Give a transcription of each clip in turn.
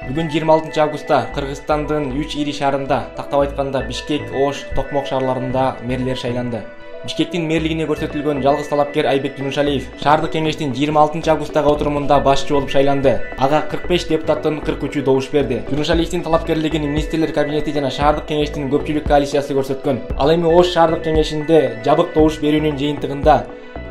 Бүгүн 26 августта Кыргызстандын 3 ири шаарында, тактап айтканда Бишкек, Ош, Токмок шаарларында мэрлер шайланды. Бишкектин мэрлигине көрсөтүлгөн жалгыз талапкер Айбек Жунушалиев шаардык кеңештин 26 августтагы отурумунда башчы болуп шайланды. Ага 45 депутаттын 43-ü добуш берди. Жунушалиевдин талапкерлигин министрлер кабинети жана шаардык кеңештин көпчүлүк коалициясы көрсөткөн. Ал эми Ош шаардык кеңешинде жабык добуш берүүнүн жыйынтыгында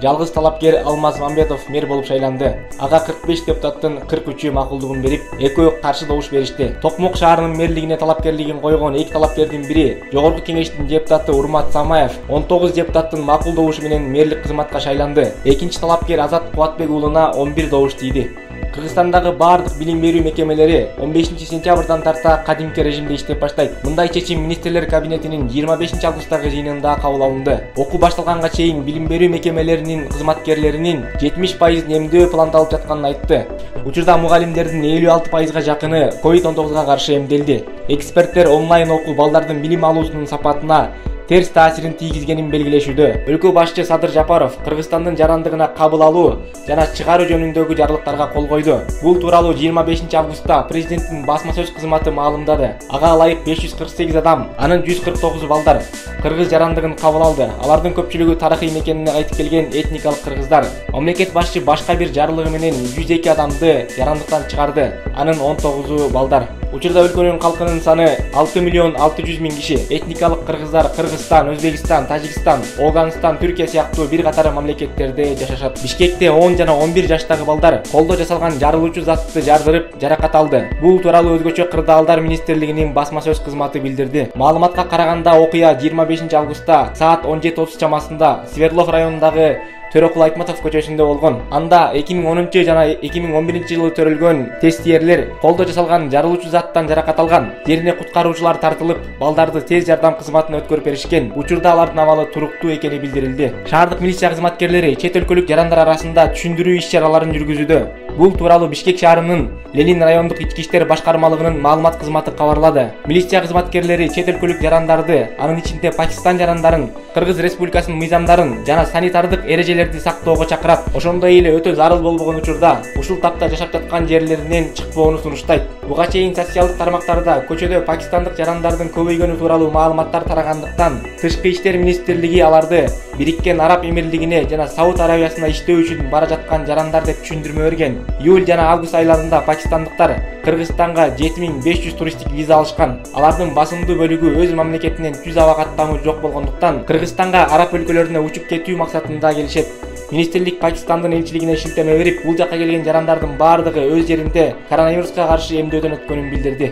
жалгыз талапкер Алмаз Мамбетов мэр болуп шайланды. Ага 45 депутаттын 43-ü макулдугун берип, экөө каршы добуш беришти. Токмок шаарынын мэрлигине талапкерлигин койгон эки талапкердин бири Жогорку кеңештин депутаты Урмат Самаев 19 депутаттын макул добушу менен мэрлик кызматка шайланды. Экинчи талапкер Азат Кубатбек уулуна 11 добуш тийди. Кыргызстандагы бардык билим берүү мекемелери 15 сентябрдан тарта кадимки режимде иштеп баштайт. Мындай чечим министрлер кабинетинин 25 августтагы жыйынында кабыл алынды. Окуу башталганга чейин билим берүү мекемелеринин кызматкерлеринин 70% эмдөө пландалып жатканын айтты. Учурда мугалимдердин 56%га жакыны COVID-19 каршы эмделди. Эксперттер онлайн окуу балдардын билим алуусунун сапатына терс таасирин тийгизгенин белгилешүүдө. Өлкө башчы Садыр Жапаров Кыргызстандын жарандыгына кабыл алуу жана чыгаруу жөнүндөгү жарлыктарга кол койду. Бул тууралуу 25 августта президенттин басма сөз кызматы маалымдады. Ага ылайык 548 адам, анын 149 балдар кыргыз жарандыгын кабыл алды. Алардын көпчүлүгү тарыхый мекенине кайтып келген этникалык кыргыздар. Мамлекет башчы башка бир жарлыгы менен 102 адамды жарандыктан чыгарды. Анын 19-у балдар. Учурда өлкөнүн калкынын саны 6.600.000 киши. Этникалык кыргыздар Кыргызстан, Өзбекстан, Тажикстан, Афганистан, Түркия сыяктуу бир катар мамлекеттерде жашашат. Бишкекте 10 жана 11 жаштагы балдар колдо жасалган жарылуучу затты жардырып, жаракат алды. Бул тууралуу өзгөчө кырдаалдар министрлигинин басма сөз кызматы билдирди. Маалыматка караганда окуя 25 августта саат 17:30 чамасында Свердлов районундагы Төрөкул Айтматов көчөсүндө болгон. Анда 2010 жана 2011 жылы төрөлгөн тестиерлер колдо жасалган жарылуучу заттан жаракат алган. Жерине куткаруучулар тартылып, балдарды тез жардам кызматына өткөрүп беришкен. Учурда алардын абалы туруктуу экени билдирилди. Шаардык милиция кызматкерлери чет өлкөлүк жарандар арасында түшүндүрүү иш-чараларын жүргүзүүдө. Бул тууралуу Бишкек шаарынын Ленин райондук ички иштер башкармалыгынын маалымат кызматы кабарлады. Милиция кызматкерлери чет өлкөлүк жарандарды, анын ичинде Пакистан жарандарын, Кыргыз Республикасынын мыйзамдарын жана санитардык эрежелерди сактоого чакырат. Ошондой эле өтө зарыл болбогон учурда ушул тапта жашап жаткан жерлеринен чыкпоону сунуштайт. Буга чейин социалдык тармактарда көчөдө пакистандык жарандардын көбөйгөнү тууралуу маалыматтар тарагандыктан Тышкы иштер министрлиги аларды Бириккен Араб Эмирлигине жана Сауд Арабиясына иштөө үчүн бара жаткан жарандар деп түшүндүрмө берген. Июль жана август айларында пакистандыктар Кыргызстанга 7500 туристтик виза алышкан. Алардын басымдуу бөлүгү өз мамлекетинен түз аба каттамы жок болгондуктан Кыргызстанга араб өлкөлөрүнө учуп кетүү максатында келишет. Министрлик Пакистандын элчилигине шилтеме берип, бул жакка келген жарандардын бардыгы өз жеринде коронавируска каршы эмдөөдөн өткөнүн билдирди.